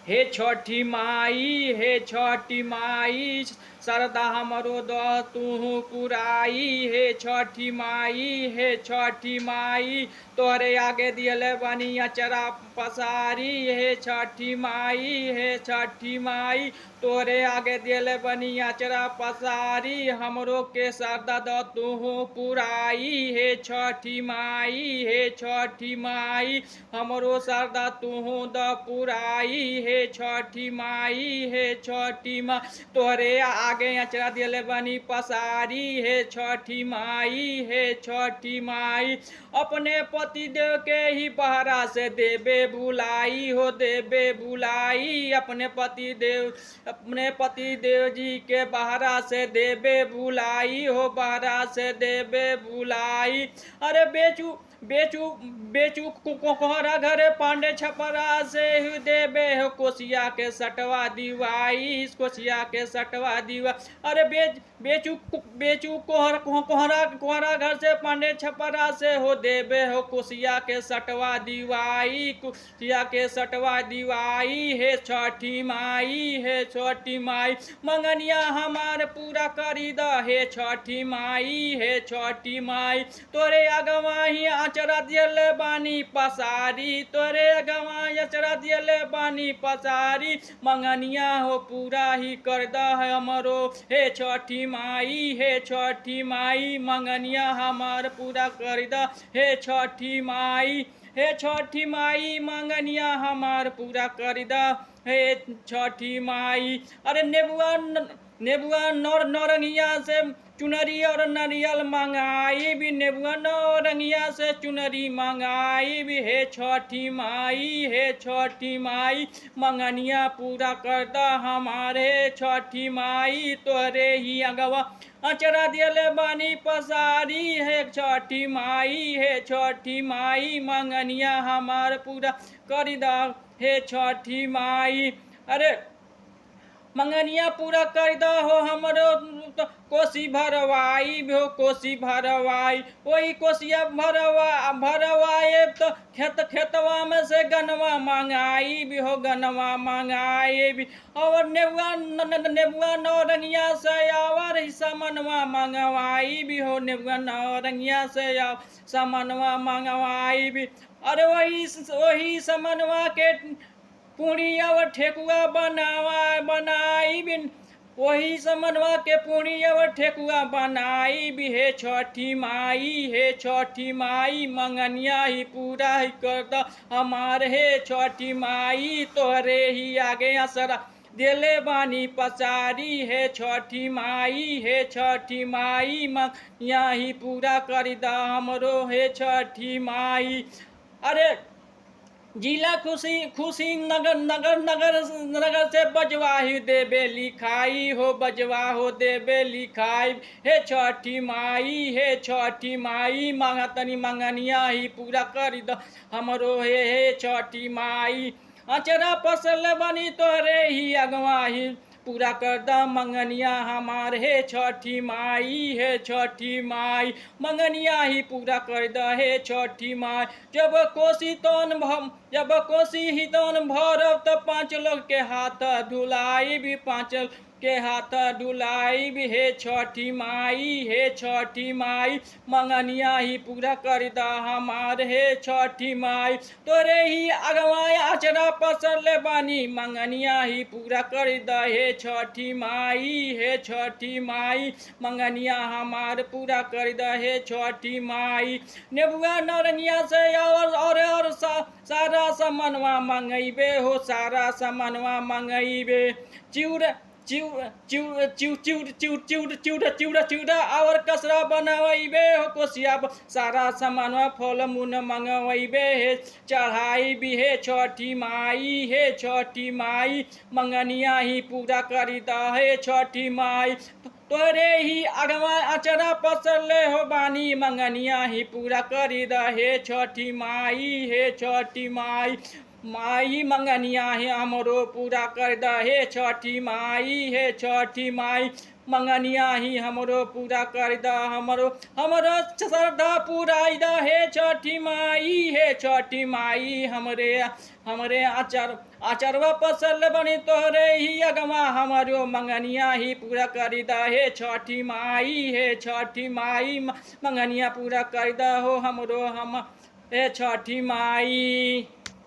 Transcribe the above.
हे छठी माई, हे छठी माई, सरदा हमरो दह तूहू पुराई। हे छठी माई, हे छठी माई, तोहरे आगे दियले बनी अचरा पसारी। हे छठी माई, हे छठी माई, तोहरे आगे दियले बनी अचरा पसारी। हमरो के सरदा द तूहू पुराई। हे छठी माई, हे छठी माई, हमरो सरदा तूहू द पुराई। हे छठी माई, हे छठी माई, तोहरे आगे अचरा दिले बनी पसारी। हे छठी माई, हे छठी माई, अपने पति देव के ही बहरा से देबे बुलाई हो, देबे बुलाई। अपने पति देव जी के बहरा से देबे बुलाई हो, बहरा से देबे बुलाई। अरे बेचू बेचू बेचू कोहरा घरे पांडे छपरा से देबे हो, कोसिया के सटवा दिवाई, कोसिया के सटवा दिवा। अरे बेचू कोहरा घर से पांडे छपरा से हो, देबे हो कोसिया के सटवा दिवाई, कोसिया के सटवा दिवाई। हे छठी माई, हे छठी माई, मंगनिया हमार पूरा करी द। हे छठी माई, हे छठी माई, तोरे अगवाही अचरा दियले बानी पसारी, तोरे अगवाही अचरा दियले बानी पसारी। मंगनिया हो पूरा ही कर द हमरो। हे छठी माई, हे छठी माई, मंगनिया हमार पूरा कर द। हे छठी माई, हे छठी माई, मंगनिया हमार पूरा कर द। हे छठी माई, अरे नेबुआ नौरंगिया से चुनरी और नारियल मंगाई भी, नेबुआ नौरंगिया से चुनरी मंगाई भी। हे छठी माई, हे छठी माई, मंगनिया पूरा कर द हमारे। छठी माई, तोहरे ही अगवा अचरा दियले बानी पसारी। हे छठी माई, हे छठी माई, मंगनिया हमार पूरा कर द। हे छठी माई, अरे मंगनिया पूरा कर द हो हमरो, कोसी भरवाई भी हो, कोसी भरवाई। वही कोसिया भरवाए तो खेतवा में से गनवा मंगाई भी हो, गनवा मंगाई भी। और नेबुआ नौरंगिया से और सामनवा मंगवाई भी हो, नेबुआ नौरंगिया से सामनवा मंगवाई भी। अरे वही सामनवा के पूरी और ठेकुआ बनाई बिन, वही समनवा के पूरी और ठेकुआ बनाई भी। हे छठी माई, हे छठी माई, मंगनिया ही पूरा ही कर द हमारे। हे छठी माई, तोहरे ही आगे असरा दिले बानी पसारी। हे छठी माई, हे छठी माई, मंगनिया ही पूरा कर द हमरो। हे छठी माई, अरे जिला खुशी नगर से बजवाही देबे लिखाई हो, बजवा हो देबे लिखाई। हे छठी माई, हे छठी माई, मांगतनी मंगनिया ही पूरा कर द हमरो। हे छठी माई, अचरा पसल बनी तोहरे ही अगवाही पूरा कर द मंगनिया हमार। हे छठी माई, हे छठी माई, मंगनिया ही पूरा कर द। हे छठी माई, जब कोसी ही तौन भरब त 5 लोग के हाथ धुलाई भी, 5 के हाथ धुलाई भी। हे छठी माई, हे छठी माई, मंगनिया ही पूरा कर द हमार। हे छठी माई, तोरे ही अगवाए अचरा पसर बानी, मंगनिया ही पूरा कर द। हे छठी माई, हे छठी माई, मंगनिया हमार पूरा कर द। हे छठी माई, नेबुआ नौरंगिया से और सारा सामानवा मंगैबे हो, सारा सामानवा मंगैबे। चिउरा और कसरा बनवाइबे हो, कोसिया सारा सामानवा फल मून मंगवाइबे। हे चढ़ाई भी। हे छठी माई, हे छठी माई, मंगनिया ही पूरा करी द। हे छठी माई, तोरे ही अगवा अचरा पसरले हो बानी, मंगनिया ही पूरा करी द। हे छठी माई, हे छठी माई, माई मंगनिया ही हमरो पूरा कर द हे छठी माई, हे छठी माई मंगनिया ही हमरो पूरा कर द, हमरो श्रद्धा पुराई द हे छठी माई, हे छठी माई हमरे आचरवा पसल बनी तोहरे ही अगवा हमारो मंगनिया ही पूरा कर द हे छठी माई, हे छठी माई मंगनिया पूरा कर द हो हमरो हम हे छठी माई।